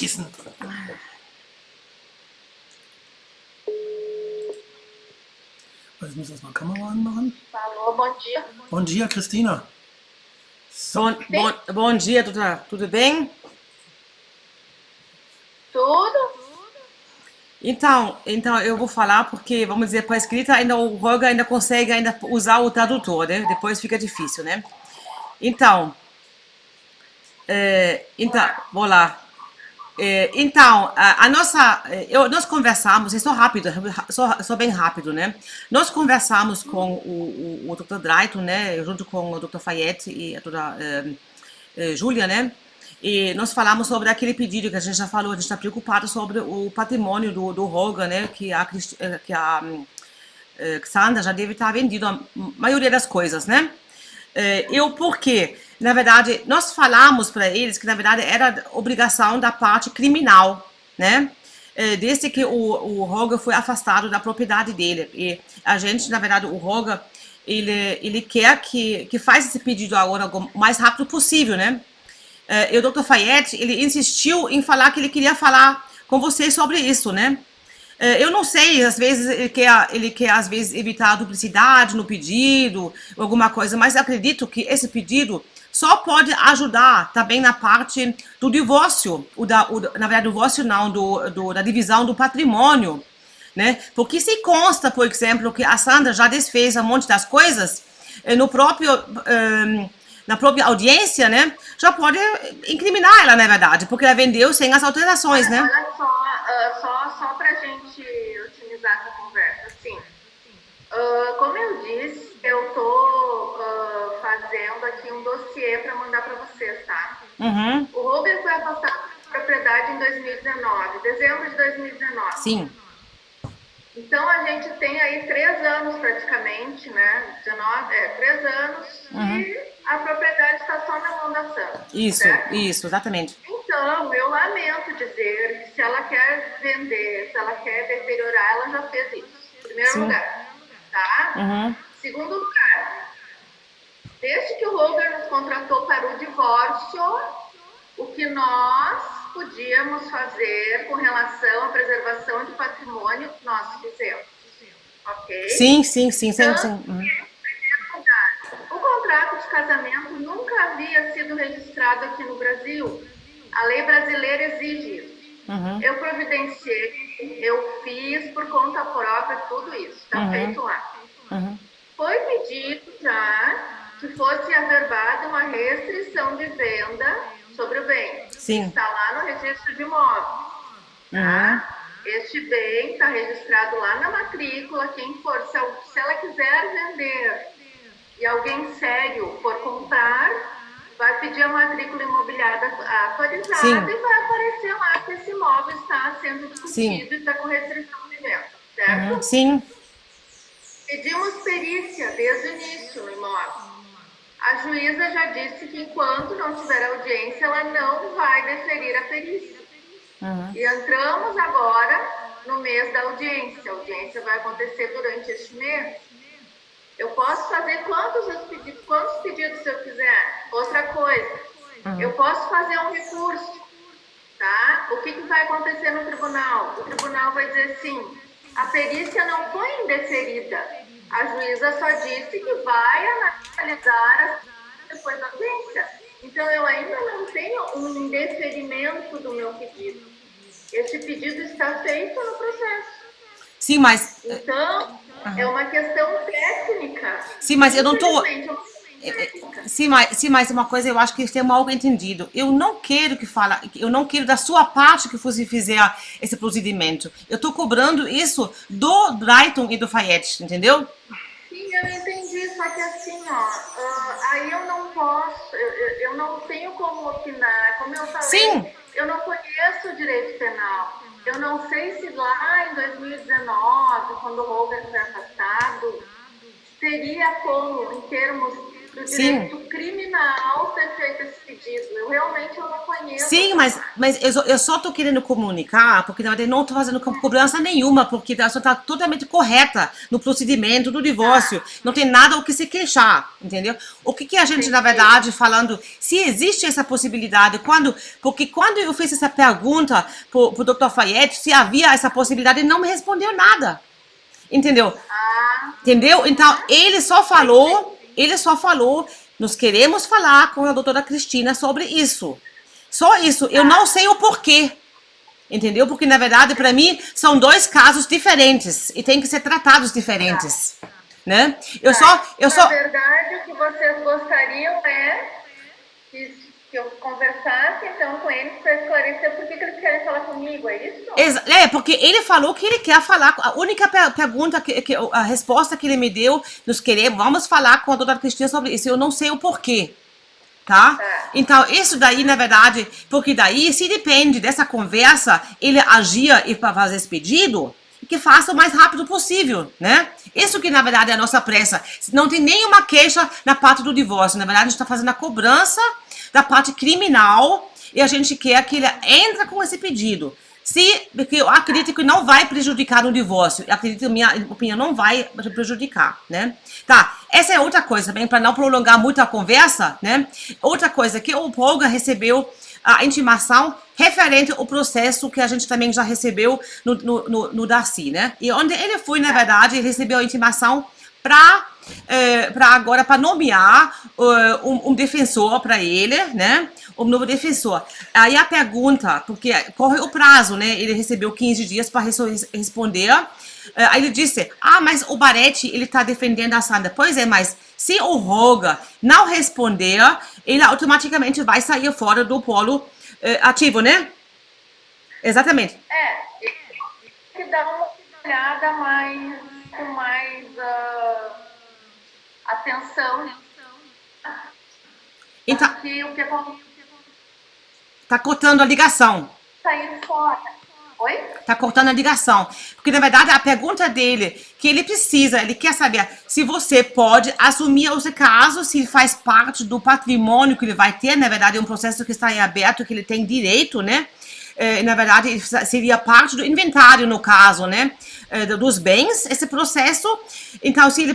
Kissen. Jetzt müssen wir erstmal Kamera anmachen. Alô, bom dia. Bom dia, Cristina. Bom dia, tudo bem? Tudo? Então, eu vou falar porque, vamos dizer, para a escrita ainda o Roger ainda consegue ainda usar o tradutor, né? Depois fica difícil, né? Então, vou lá. Nós conversamos, sou rápido, sou bem rápido, né? Nós conversamos com o Dr. Drayton, né? Junto com o Dr. Fayette e a doutora Júlia, né? E nós falamos sobre aquele pedido que a gente já falou, a gente está preocupado sobre o patrimônio do Roger, né? Que a Sandra já deve estar vendido a maioria das coisas, né? Porque, na verdade, nós falamos para eles que, na verdade, era obrigação da parte criminal, né? Desde que o Roger foi afastado da propriedade dele. E a gente, na verdade, o Roger, ele quer que faz esse pedido agora o mais rápido possível, né? E o Dr. Fayette, ele insistiu em falar que ele queria falar com vocês sobre isso, né? Eu não sei, às vezes ele quer às vezes evitar a duplicidade no pedido, alguma coisa, mas acredito que esse pedido só pode ajudar também na parte do divórcio, na verdade, o divórcio não, da divisão do patrimônio, né? Porque se consta, por exemplo, que a Sandra já desfez um monte das coisas na própria audiência, né? Já pode incriminar ela, na verdade, porque ela vendeu sem as autorizações, né? Olha só pra gente otimizar essa conversa, assim, como eu disse, eu tô fazendo aqui um dossiê para mandar para vocês, tá? Uhum. O Roger foi afastado da propriedade em 2019, dezembro de 2019. Sim. Então a gente tem aí 3 anos praticamente, né? 3 anos e a propriedade está só na mão da Sandra. Isso, exatamente. Então, eu lamento dizer que se ela quer vender, se ela quer deteriorar, ela já fez isso. Em primeiro lugar, tá? Segundo lugar, desde que o Roger nos contratou para o divórcio, o que nós podíamos fazer com relação à preservação de patrimônio, nós fizemos. Ok? Sim. O contrato de casamento nunca havia sido registrado aqui no Brasil. A lei brasileira exige isso. Eu providenciei, eu fiz por conta própria tudo isso. Está feito lá. Foi pedido já que fosse averbada uma restrição de venda sobre o bem. Sim. Está lá no registro de imóveis. Tá? Este bem está registrado lá na matrícula. Quem for, se ela quiser vender e alguém sério for comprar, vai pedir a matrícula imobiliária atualizada e vai aparecer lá que esse imóvel está sendo discutido e está com restrição de venda, certo? Sim. Pedimos perícia desde o início no imóvel. A juíza já disse que enquanto não tiver audiência, ela não vai deferir a perícia. E entramos agora no mês da audiência. A audiência vai acontecer durante este mês. Eu posso fazer quantos pedidos eu quiser. Outra coisa, eu posso fazer um recurso, tá? O que vai acontecer no tribunal? O tribunal vai dizer assim, a perícia não foi indeferida. A juíza só disse que vai analisar depois da audiência. Então, eu ainda não tenho um indeferimento do meu pedido. Este pedido está feito no processo. Sim, mas... Então, é uma questão técnica. Sim, mas eu não estou... Sim, mas uma coisa, eu acho que tem mal entendido. Eu não quero da sua parte que você fizer esse procedimento. Eu estou cobrando isso do Drayton e do Fayette, entendeu? Sim, eu entendi, só que assim, aí eu não posso, eu não tenho como opinar, como eu falei, Sim. Eu não conheço o direito penal. Eu não sei se lá em 2019, quando o Roger foi afastado, teria como, em termos do Sim. direito criminal ter feito esse pedido. Eu realmente não conheço. Sim, mas eu só tô querendo comunicar, porque na verdade não tô fazendo cobrança nenhuma, porque a senhora tá totalmente correta no procedimento do divórcio. Não tem nada o que se queixar, entendeu? O que a gente, na verdade, falando, se existe essa possibilidade, porque quando eu fiz essa pergunta pro Dr. Fayette, se havia essa possibilidade, ele não me respondeu nada. Entendeu? Entendeu? Então, ele só falou, nós queremos falar com a doutora Cristina sobre isso. Só isso. Eu não sei o porquê. Entendeu? Porque, na verdade, para mim, são dois casos diferentes e tem que ser tratados diferentes. Né? Na verdade, o que vocês gostariam é que eu conversasse, então, com eles para esclarecer por que eles querem falar comigo, é isso? Porque ele falou que ele quer falar. A única pergunta, a resposta que ele me deu, vamos falar com a doutora Cristina sobre isso. Eu não sei o porquê. Tá? Então, isso daí, na verdade, porque daí, se depende dessa conversa, ele agia e para fazer esse pedido, que faça o mais rápido possível, né? Isso que, na verdade, é a nossa pressa. Não tem nenhuma queixa na parte do divórcio. Na verdade, a gente está fazendo a cobrança da parte criminal e a gente quer que ele entre com esse pedido. Porque eu acredito que não vai prejudicar no divórcio. Eu acredito que minha opinião não vai prejudicar, né? Tá, essa é outra coisa também, para não prolongar muito a conversa, né? Outra coisa, que o Polga recebeu a intimação referente ao processo que a gente também já recebeu no Darcy, né? E onde ele foi, na verdade, ele recebeu a intimação para nomear um defensor para ele, né? Um novo defensor. Aí a pergunta, porque corre o prazo, né? Ele recebeu 15 dias para responder. Aí ele disse, mas o Baretti, ele tá defendendo a Sandra. Pois é, mas se o Roga não responder, ele automaticamente vai sair fora do polo ativo, né? Exatamente. Tem que dar uma olhada com mais atenção. Então, Porque o que acontece tá cortando a ligação. sair fora. Oi? Tá cortando a ligação. Porque, na verdade, a pergunta dele, que ele quer saber se você pode assumir esse caso, se faz parte do patrimônio que ele vai ter. Na verdade, é um processo que está em aberto, que ele tem direito, né? Na verdade, seria parte do inventário, no caso, né? Dos bens, esse processo. Então, se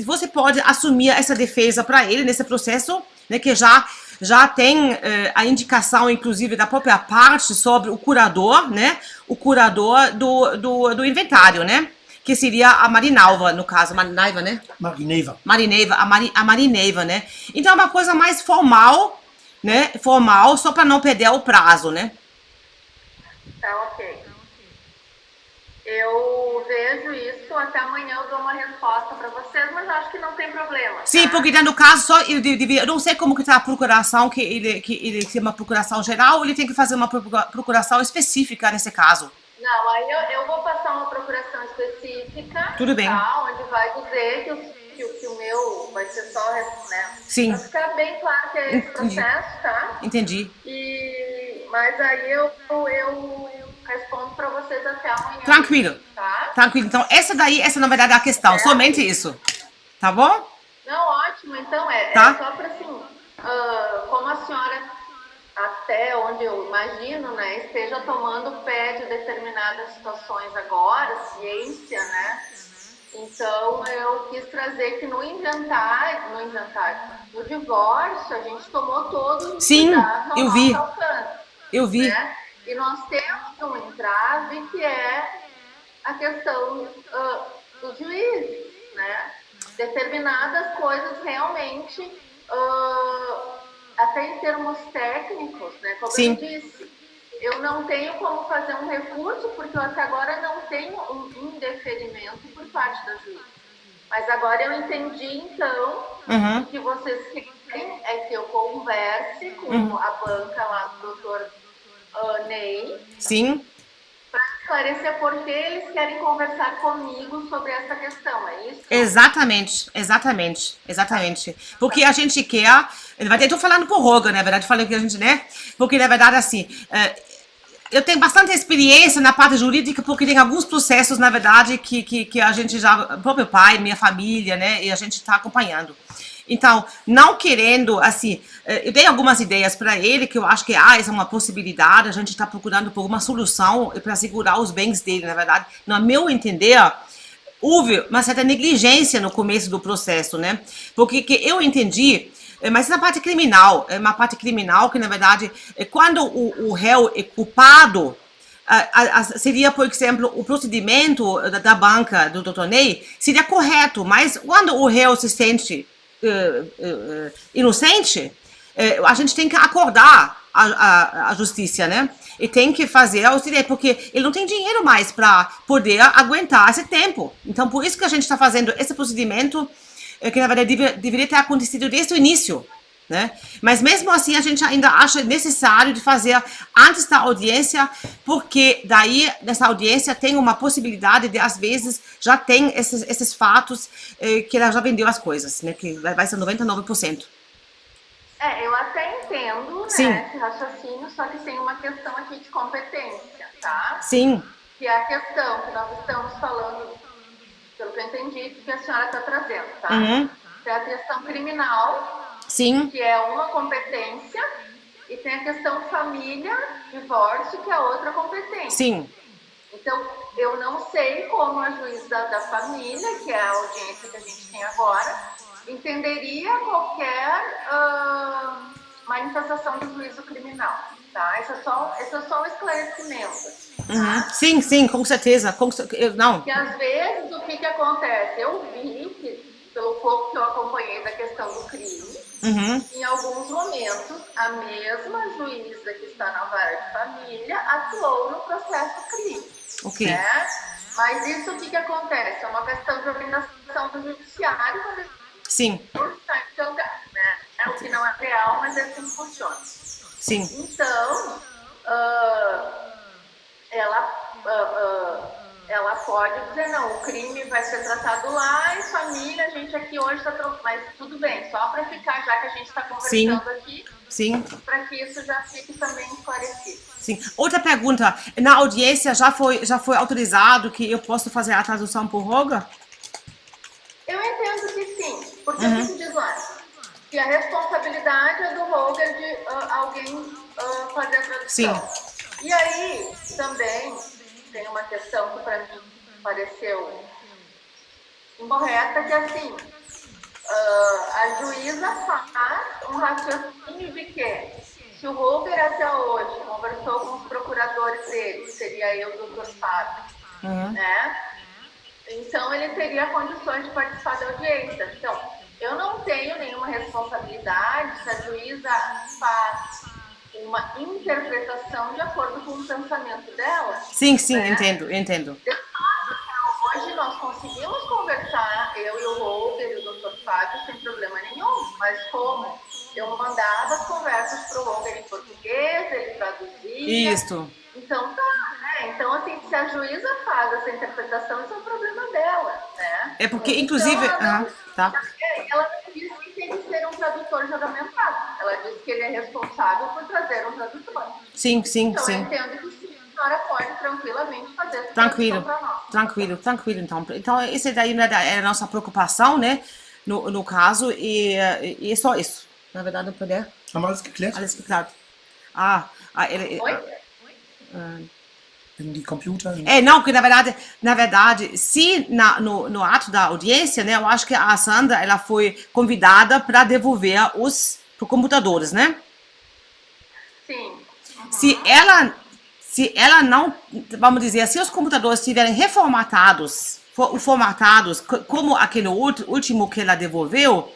você pode assumir essa defesa para ele nesse processo, né? Que já tem a indicação, inclusive, da própria parte sobre o curador, né? O curador do inventário, né? Que seria a Marinalva, no caso. Marinaiva, né? Marineiva. A Marineiva, né? Então, é uma coisa mais formal, né? Formal, só para não perder o prazo, né? Tá, ok. Eu vejo isso, até amanhã eu dou uma resposta para vocês, mas acho que não tem problema. Sim, tá? porque no caso só eu não sei como que tá a procuração, que ele tem uma procuração geral, ou ele tem que fazer uma procuração específica nesse caso. Não, aí eu vou passar uma procuração específica. Tudo bem. Tá, onde vai dizer que o meu vai ser só, né? Sim. Pra ficar bem claro que é esse Entendi. processo, tá? Entendi. Mas aí eu respondo para vocês até amanhã. Tranquilo. Tá? Tranquilo. Então, essa na verdade é a questão. Somente isso. Tá bom? Não, ótimo. Então, Tá. é só para assim, como a senhora, até onde eu imagino, né, esteja tomando pé de determinadas situações agora, ciência, né? Então, eu quis trazer que no divórcio, a gente tomou todos os Sim, cuidados ao eu vi. nosso alcance. Eu vi. Né? E nós temos um entrave que é a questão dos juízes, né? Determinadas coisas realmente, até em termos técnicos, né? Como Sim. eu disse, eu não tenho como fazer um recurso, porque eu até agora não tenho um indeferimento por parte da juíza. Mas agora eu entendi, então, o que vocês querem é que eu converse com a banca lá do doutor Ney, Sim. para esclarecer por que eles querem conversar comigo sobre essa questão, é isso? Exatamente. Porque a gente quer. Eu tô falando pro Roga, na verdade, falando que a gente, né? Porque, na verdade, assim. Eu tenho bastante experiência na parte jurídica, porque tem alguns processos, na verdade, que a gente já. O próprio pai, minha família, né? E a gente está acompanhando. Então, não querendo, assim, eu dei algumas ideias para ele que eu acho que essa é uma possibilidade, a gente está procurando por uma solução para segurar os bens dele, na verdade. No meu entender, houve uma certa negligência no começo do processo, né? Porque que eu entendi, mas essa parte criminal, é uma parte criminal que, na verdade, quando o réu é culpado, seria, por exemplo, o procedimento da banca do Dr. Ney seria correto, mas quando o réu se sente inocente, a gente tem que acordar a justiça, né? E tem que fazer os direitos, porque ele não tem dinheiro mais para poder aguentar esse tempo. Então, por isso que a gente está fazendo esse procedimento, que na verdade deveria ter acontecido desde o início, né? Mas mesmo assim, a gente ainda acha necessário de fazer antes da audiência, porque daí, nessa audiência, tem uma possibilidade de, às vezes, já tem esses fatos que ela já vendeu as coisas, né? Que vai ser 99%. Eu até entendo, Sim. né, esse raciocínio, só que tem uma questão aqui de competência, tá? Sim. Que é a questão que nós estamos falando, pelo que eu entendi, que a senhora está trazendo, tá? Uhum. Que é a questão criminal, Sim. que é uma competência, e tem a questão família, divórcio, que é outra competência. Sim. Então, eu não sei como a juíza da família, que é a audiência que a gente tem agora, entenderia qualquer manifestação do juízo criminal, tá? Esse é só um esclarecimento. Uhum. Sim, sim, com certeza. Não. Porque às vezes o que acontece? Eu vi que, pelo pouco que eu acompanhei da questão do crime, em alguns momentos a mesma juíza que está na vara de família atuou no processo crime. Ok. Né? Mas isso o que acontece? É uma questão de organização do judiciário quando Sim. então, né? É o que não é real, mas é assim que funciona. Sim. Então, ela pode dizer, não, o crime vai ser tratado lá e família, a gente aqui hoje está... Mas tudo bem, só para ficar, já que a gente está conversando aqui, para que isso já fique também esclarecido. Sim. Outra pergunta, na audiência já foi autorizado que eu posso fazer a tradução por Roga? Eu entendo que sim, porque o que diz lá? Que a responsabilidade é do Roger de alguém fazer a tradução. Sim. E aí, também, tem uma questão que para mim pareceu incorreta, que assim, a juíza faz um raciocínio de que se o Roger até hoje conversou com os procuradores dele, que seria eu, o Dr. Fábio, né? Então, ele teria condições de participar da audiência. Então, eu não tenho nenhuma responsabilidade se a juíza faz uma interpretação de acordo com o pensamento dela. Sim, sim, né? entendo. Hoje nós conseguimos conversar, eu e o Roger e o Dr. Fábio, sem problema nenhum. Mas como eu mandava as conversas para o Roger em português, ele traduzia. Isso. Então, então, assim, se a juíza faz essa interpretação, isso é um problema dela, né? É porque, inclusive... Então, tá. Ela não disse que tem que ser um tradutor juramentado. Ela disse que ele é responsável por trazer um tradutor. Sim. Então, eu entendo que sim, a senhora pode tranquilamente fazer essa Tranquilo, tradução para nós. tranquilo, então. Então, esse daí é a nossa preocupação, né? No caso, e é só isso. Na verdade, não poder... Haben wir alles geklärt? Alles geklärt. Oi? Die Computer? Não, porque na verdade, se no ato da audiência, né, eu acho que a Sandra, ela foi convidada para devolver os computadores, né? Sim. Se ela não, vamos dizer, se os computadores estiverem reformatados, como aquele último que ela devolveu,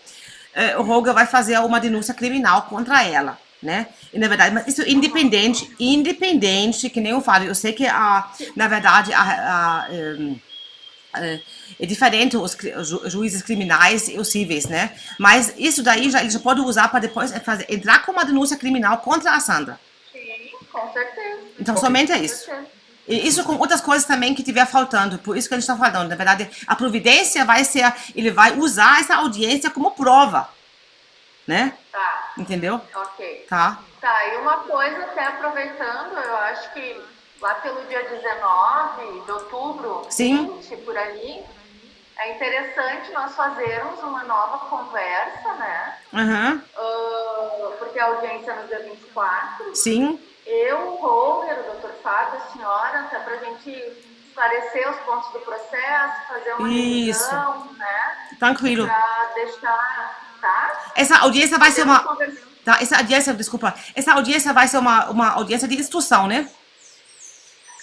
o Roger vai fazer uma denúncia criminal contra ela, né? E, na verdade, mas isso é independente, que nem eu falo, eu sei que, na verdade, é diferente os juízes criminais e os civis, né? Mas isso daí ele já pode usar para depois entrar com uma denúncia criminal contra a Sandra. Sim, com certeza. Então, somente é isso. E isso com outras coisas também que estiver faltando, por isso que a gente está falando. Na verdade, a providência ele vai usar essa audiência como prova, né? Tá. Entendeu? Ok. Tá. Tá, e uma coisa, até aproveitando, eu acho que lá pelo dia 19 de outubro, Sim. 20, por ali, é interessante nós fazermos uma nova conversa, né? Aham. Porque a audiência é no dia 24. Sim. Eu, o Roger, o Dr. Fábio, a senhora, até para a gente esclarecer os pontos do processo, fazer uma revisão, né? Tranquilo. Para deixar, tá? Essa audiência vai ser Podemos uma... conversar. Tá, essa audiência, desculpa, essa audiência vai ser uma audiência de instrução, né?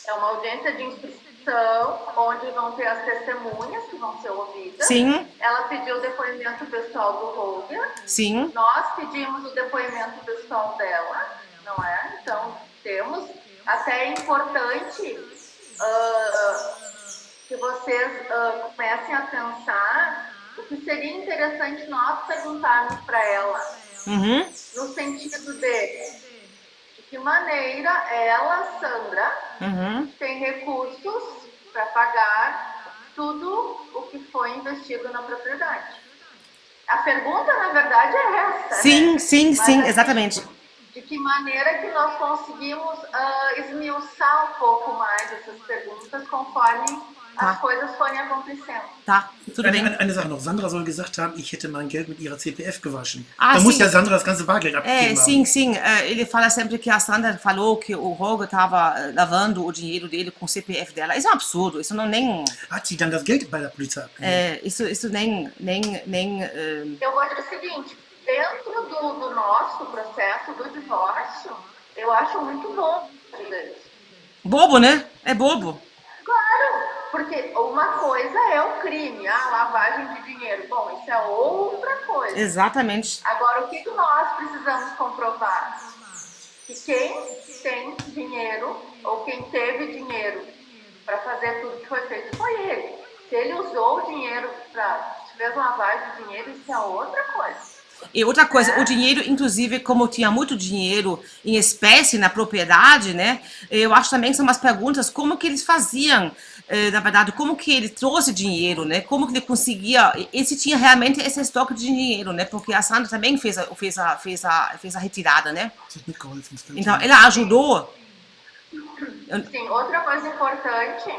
É uma audiência de instrução, onde vão ter as testemunhas que vão ser ouvidas. Sim. Ela pediu o depoimento pessoal do Roger. Sim. Nós pedimos o depoimento pessoal dela, não é? Então, temos. Até é importante que vocês comecem a pensar o que seria interessante nós perguntarmos para ela. Uhum. No sentido de que maneira ela, Sandra, tem recursos para pagar tudo o que foi investido na propriedade. A pergunta, na verdade, é essa. Sim, né? sim, Mas, sim, assim, exatamente. de que maneira que nós conseguimos esmiuçar um pouco mais essas perguntas conforme as coisas forem acontecendo. Tá, tudo bem. Eine Sache noch. Sandra soll gesagt haben, ich hätte mein Geld mit ihrer CPF gewaschen. Ah, Da muss sim. ja Sandra das ganze Bargeld abgegeben Sim, haben. sim. Ele fala sempre que a Sandra falou que o Roger estava lavando o dinheiro dele com o CPF dela. Isso é um absurdo. Isso não nem... Hat sie dann das Geld bei der Polizei abgegeben? Isso nem Eu vou dizer o seguinte, dentro do nosso processo do divórcio, eu acho muito bom isso. bobo, né? É bobo. Claro, porque uma coisa é o crime, a lavagem de dinheiro. Bom, isso é outra coisa. Exatamente. Agora, o que nós precisamos comprovar? Que quem tem dinheiro, ou quem teve dinheiro para fazer tudo que foi feito, foi ele. Se ele usou o dinheiro fez lavagem de dinheiro, isso é outra coisa. E outra coisa, o dinheiro, inclusive, como tinha muito dinheiro em espécie na propriedade, né? Eu acho também que são umas perguntas, como que eles faziam, na verdade, como que ele trouxe dinheiro, né? Como que ele conseguia, e se tinha realmente esse estoque de dinheiro, né? Porque a Sandra também fez a retirada, né? Sie hat mitgeholfen. Das Então, ela ajudou. Sim, outra coisa importante,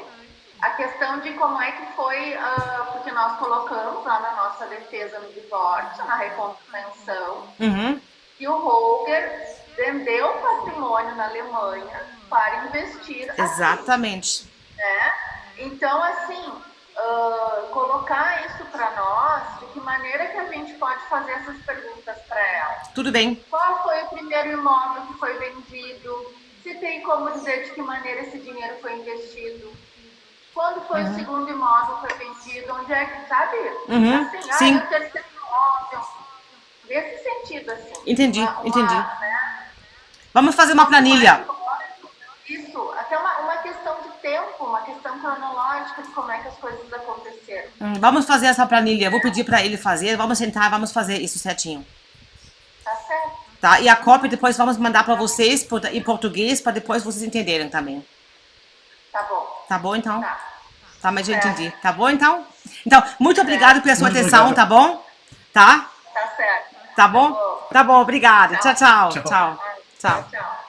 a questão de como é que foi, porque nós colocamos lá na nossa defesa no divórcio, na recompensação, que o Roger vendeu patrimônio na Alemanha para investir aqui. Exatamente. Né? Então, assim, colocar isso para nós, de que maneira que a gente pode fazer essas perguntas para ela. Tudo bem. Qual foi o primeiro imóvel que foi vendido? Se tem como dizer de que maneira esse dinheiro foi investido? Quando foi o segundo imóvel que foi vendido? Onde é que, sabe? Assim, Sim. o terceiro imóvel. Nesse sentido, assim. Entendi. Né? Vamos fazer uma planilha. Isso, até uma questão de tempo, uma questão cronológica de como é que as coisas aconteceram. Vamos fazer essa planilha. Vou pedir para ele fazer. Vamos sentar, vamos fazer isso certinho. Tá certo? Tá? E a cópia depois vamos mandar para vocês em português, para depois vocês entenderem também. Tá bom. Tá bom, então? Tá, mas eu entendi. Tá bom, então? Então, muito obrigado pela sua Muito atenção, obrigado. tá bom? Tá? Tá certo. Tá bom? Tá bom, obrigada. Tchau, tchau. Tchau. Tchau. Tchau. Tchau.